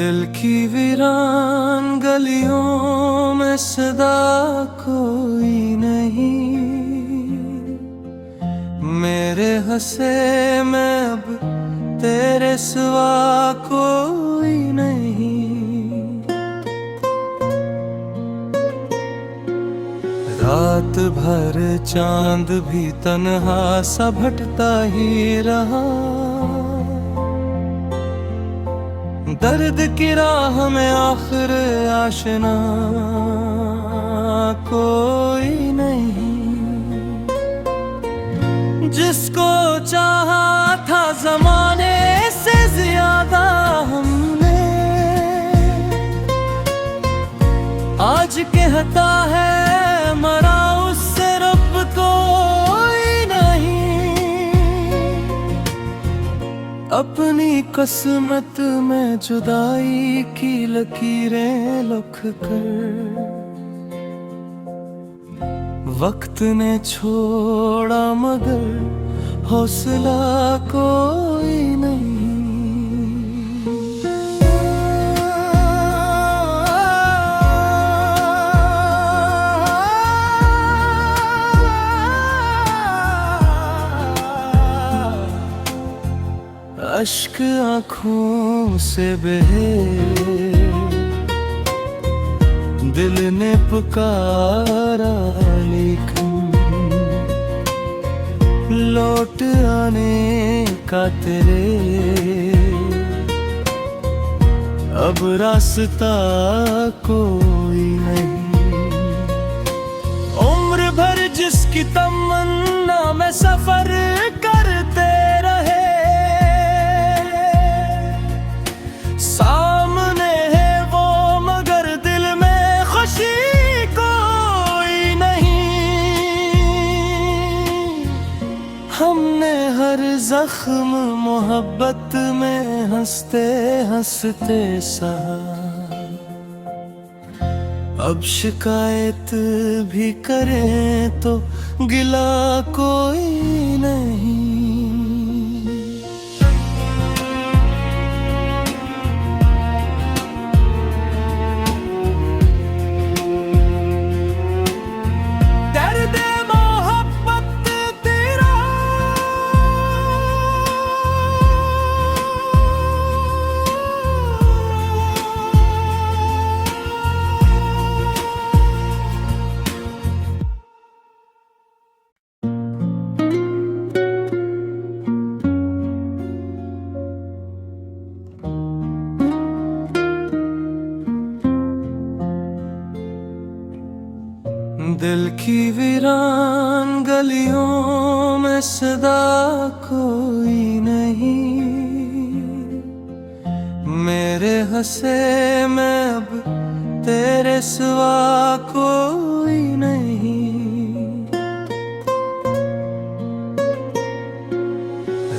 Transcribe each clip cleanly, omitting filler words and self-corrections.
दिल की वीरान गलियों में सदा कोई नहीं, मेरे हंसे में अब तेरे सिवा कोई नहीं। रात भर चांद भी तन्हा सा भटता ही रहा, दर्द की राह में आखिर आशना कोई नहीं। जिसको चाहा था जमाने से ज्यादा हमने, आज कहता है मरा उससे रब कोई नहीं। अपनी किस्मत में जुदाई की लकीरें लिख कर वक्त ने छोड़ा, मगर हौसला कोई नहीं। अश्क आँखों से बहे, दिल ने पुकारा लेकिन लौट आने का तेरे अब रास्ता कोई नहीं। उम्र भर जिसकी तमन्ना में सफर करते रहे, सामने है वो मगर दिल में खुशी कोई नहीं। हमने हर जख्म मोहब्बत में हंसते हंसते सहा, अब शिकायत भी करें तो गिला कोई नहीं। दिल की वीरान गलियों में सदा कोई नहीं, मेरे हंसे में अब तेरे सिवा कोई नहीं।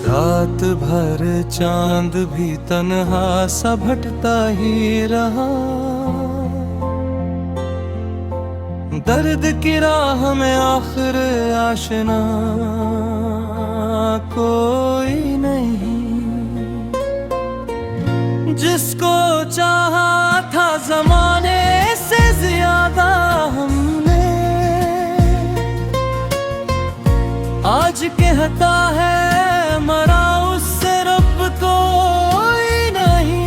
रात भर चांद भी तन्हा सा भटता ही रहा, दर्द की राह में आखिर आशना कोई नहीं। जिसको चाहा था जमाने से ज्यादा हमने, आज कहता है मरा उससे रब कोई नहीं।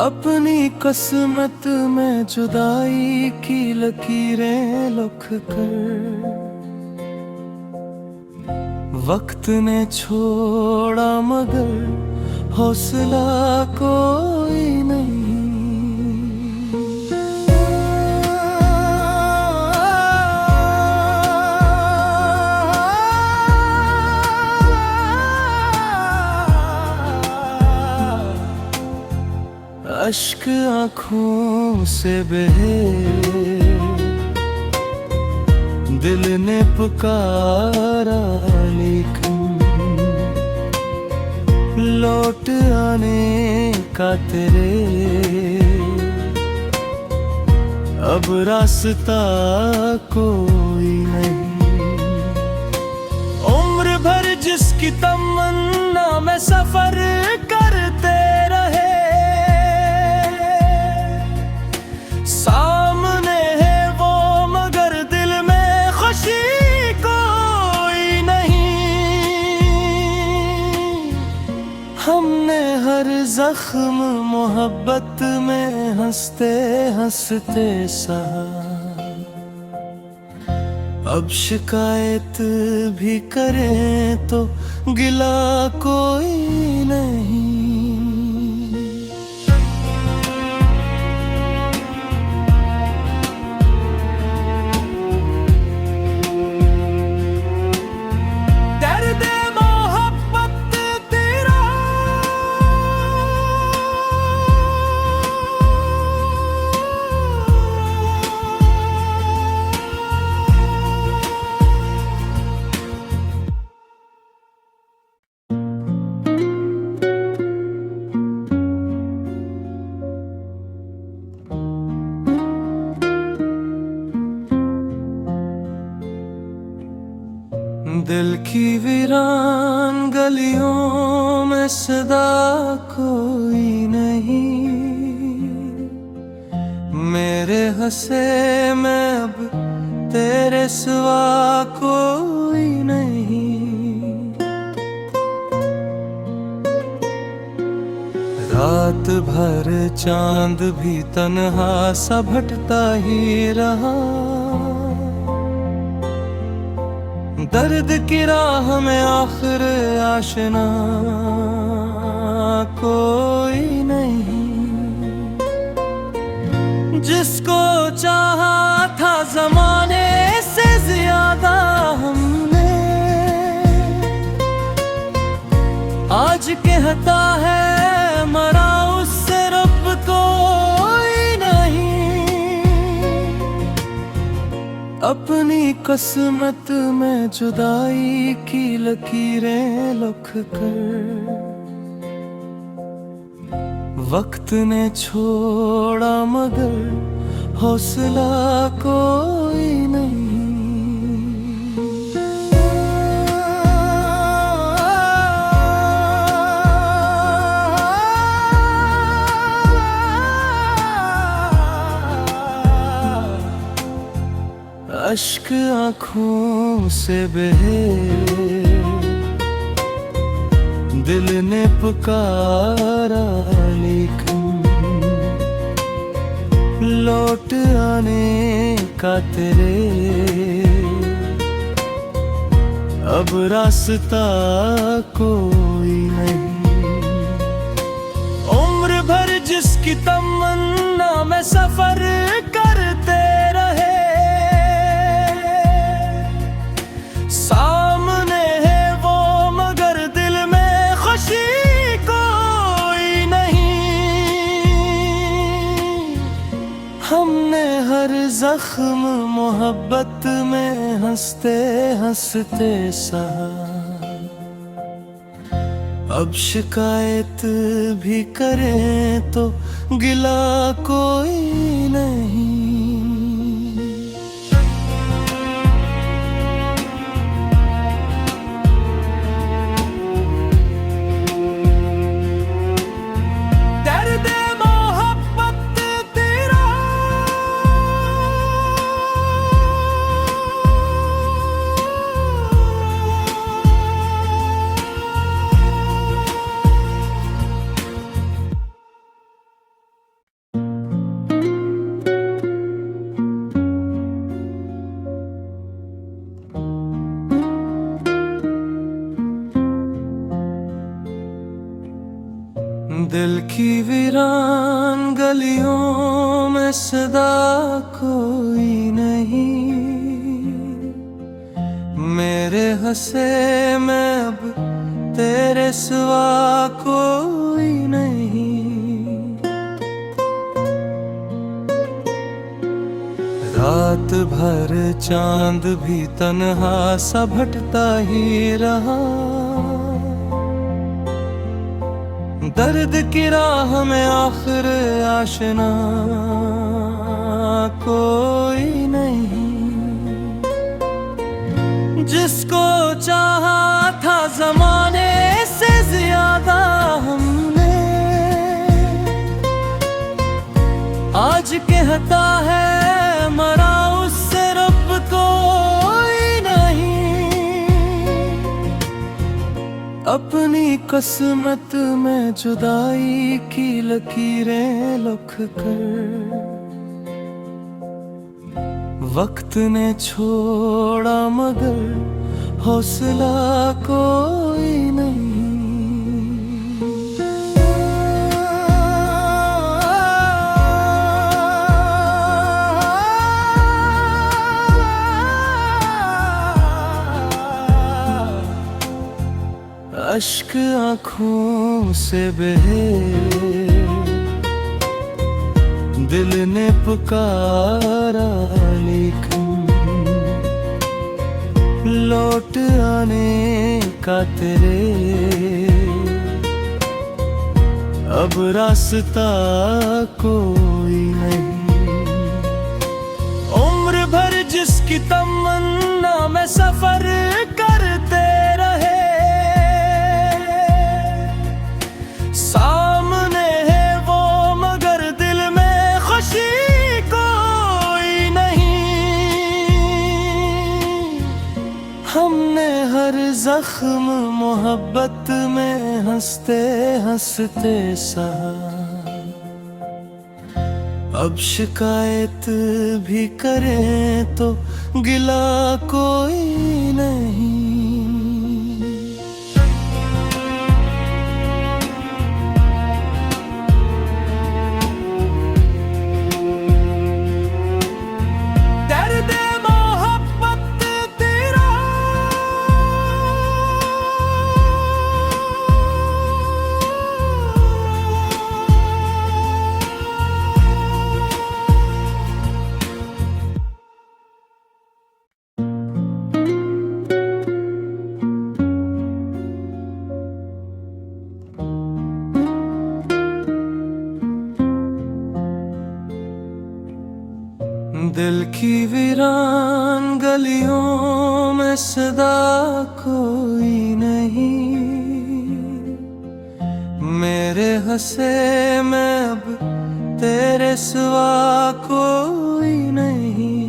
अपनी किस्मत में जुदाई की लकीरें लिख कर वक्त ने छोड़ा, मगर हौसला कोई नहीं। अश्क आँखों से बहे, दिल ने पुकारा लेकिन लौट आने का तेरे अब रास्ता कोई नहीं। उम्र भर जिसकी तमन्ना में सफर करते रहे, सामने है वो मगर दिल में खुशी कोई नहीं। हमने हर जख्म मोहब्बत में हंसते हंसते सहा, अब शिकायत भी करें तो गिला कोई नहीं। दर्द मोहब्बत तेरा दिल की वीरान गलियों में सदा कोई नहीं, मेरे हंसे में अब तेरे सिवा कोई नहीं। रात भर चांद भी तन्हा सा भटता ही रहा, दर्द की राह में आखिर आशना कोई नहीं। जिसको चाहा था जमाने से ज्यादा हमने, आज कहता है मरा उससे रब कोई नहीं। अपनी किस्मत में जुदाई की लकीरें लिख कर वक्त ने छोड़ा मगर हौसला कोई नहीं। अश्क आँखों से बहे, दिल ने पुकारा लेकिन लौट आने का तेरे अब रास्ता कोई नहीं। उम्र भर जिसकी तमन्ना में सफर करते रहे, सामने है वो मगर दिल में खुशी कोई नहीं। हमने हर जख्म मोहब्बत में हंसते हंसते सहा, अब शिकायत भी करें तो गिला कोई नहीं। दिल की वीरान गलियों में सदा कोई नहीं, मेरे हंसे में अब तेरे सिवा कोई नहीं। रात भर चांद भी तन्हा सा भटता ही रहा, दर्द की राह में आखिर आशना कोई नहीं। जिसको चाहा था जमाने से ज्यादा हमने आज कहता है मरा उससे रब कोई नहीं। अपनी किस्मत में जुदाई की लकीरें लिख कर वक्त ने छोड़ा मगर हौसला कोई नहीं। अश्क आँखों से बहे दिल ने पुकारा लेकिन लौट आने का तेरे अब रास्ता कोई नहीं। उम्र भर जिसकी तमन्ना में सफर करते रहे सामने है वो मगर दिल में खुशी कोई नहीं। हमने हर जख्म मोहब्बत में हंसते हंसते सहा। अब शिकायत भी करें तो गिला कोई नहीं। दिल की वीरान गलियों में सदा कोई नहीं। मेरे हंसे में अब तेरे सिवा कोई नहीं।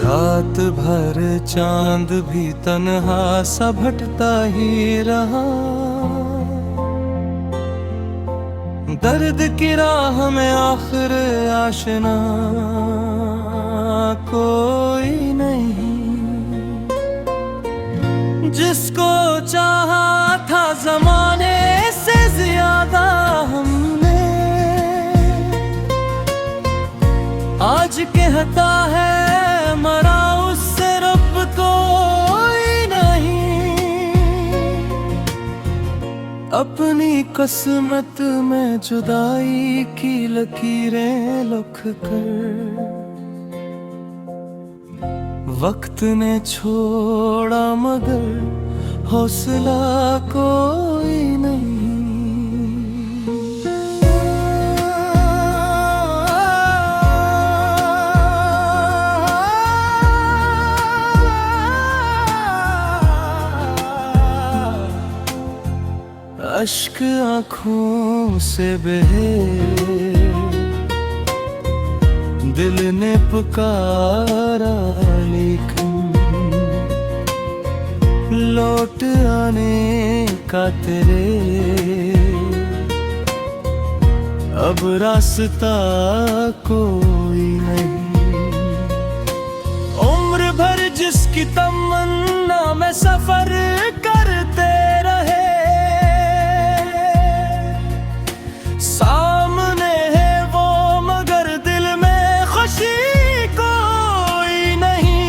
रात भर चांद भी तन्हा सा भटता ही रहा। दर्द की राह में आखिर आशना कोई नहीं। जिसको चाहा था जमाने से ज्यादा हमने आज कहता है मरा उससे रब कोई नहीं। अपनी किस्मत में जुदाई की लकीरें लिख कर वक्त ने छोड़ा मगर हौसला कोई नहीं। अश्क आँखों से बहे दिल ने पुकारा लेकिन लौट आने का तेरे अब रास्ता कोई नहीं। उम्र भर जिसकी तमन्ना में सफर करते रहे सामने है वो मगर दिल में खुशी कोई नहीं।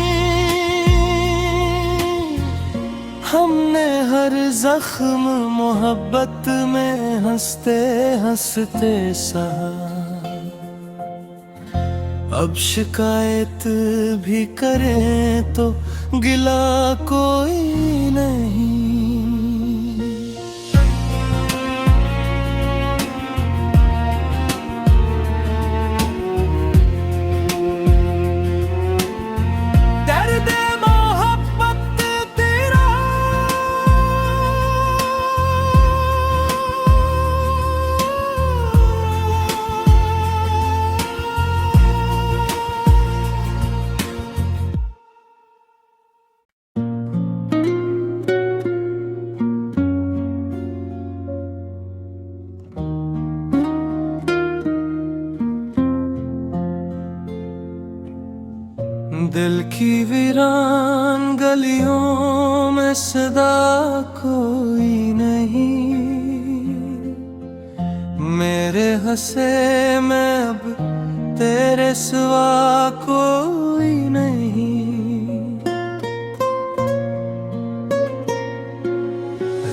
हमने हर जख्म मोहब्बत में हंसते हंसते सहा। अब शिकायत भी करें तो गिला कोई नहीं। दर्द दिल की वीरान गलियों में सदा कोई नहीं, मेरे हंसे में अब तेरे सिवा कोई नहीं।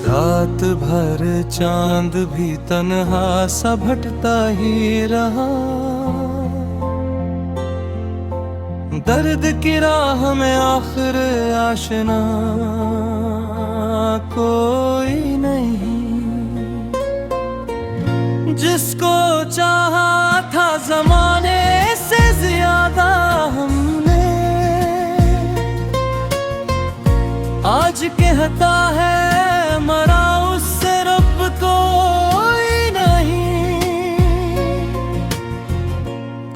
रात भर चांद भी तन्हा सा भटता ही रहा, दर्द की राह में आखिर आशना कोई नहीं। जिसको चाहा था जमाने से ज्यादा हमने, आज कहता है मरा उससे रब कोई नहीं।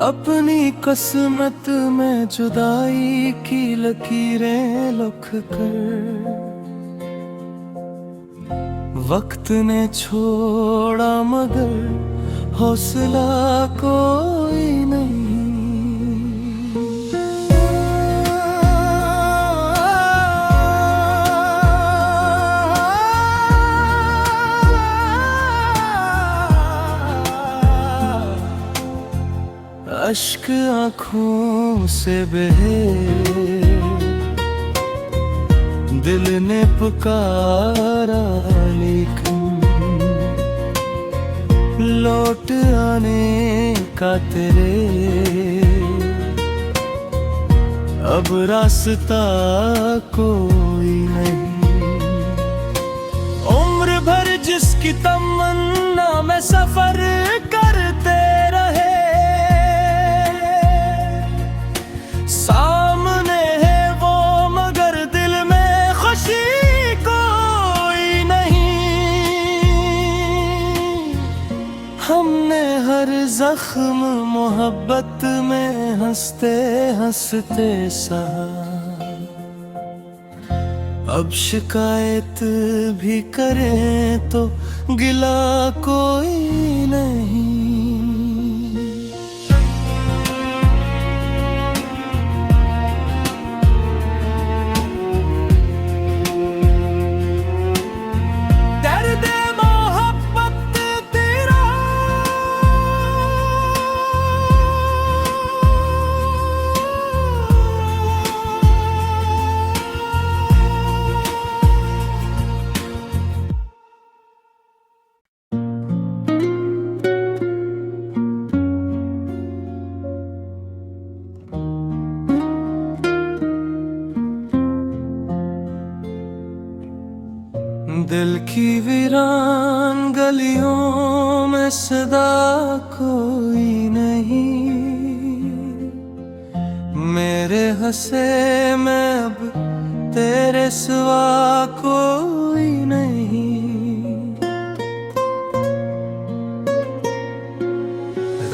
अपनी किस्मत में जुदाई की लकीरें लिख कर वक्त ने छोड़ा, मगर हौसला कोई नहीं। अश्क आँखों से बहे, दिल ने पुकारा लेकिन लौट आने का तेरे अब रास्ता कोई नहीं। उम्र भर जिसकी तमन्ना में सफर करते रहे, सामने है वो मगर दिल में खुशी कोई नहीं। हमने हर जख्म मोहब्बत में हंसते हंसते सहा, अब शिकायत भी करें तो गिला कोई नहीं। दिल की वीरान गलियों में सदा कोई नहीं, मेरे हंसे में अब तेरे सिवा कोई नहीं।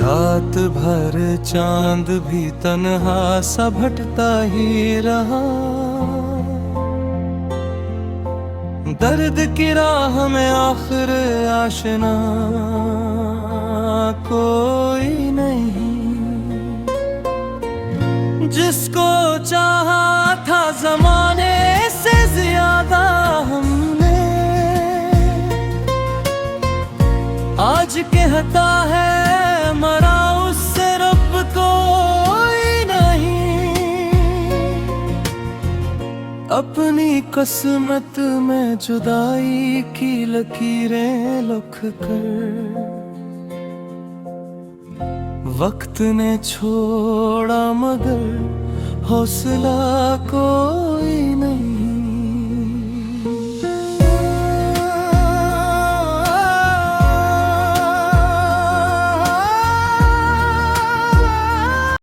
रात भर चांद भी तन्हा सा भटता ही रहा, दर्द की राह में आखिर आशना कोई नहीं। जिसको चाहा था जमाने से ज्यादा हमने, आज कहता है मरा उससे रब कोई नहीं। अपनी किस्मत में जुदाई की लकीरें लिख कर वक्त ने छोड़ा, मगर हौसला कोई नहीं।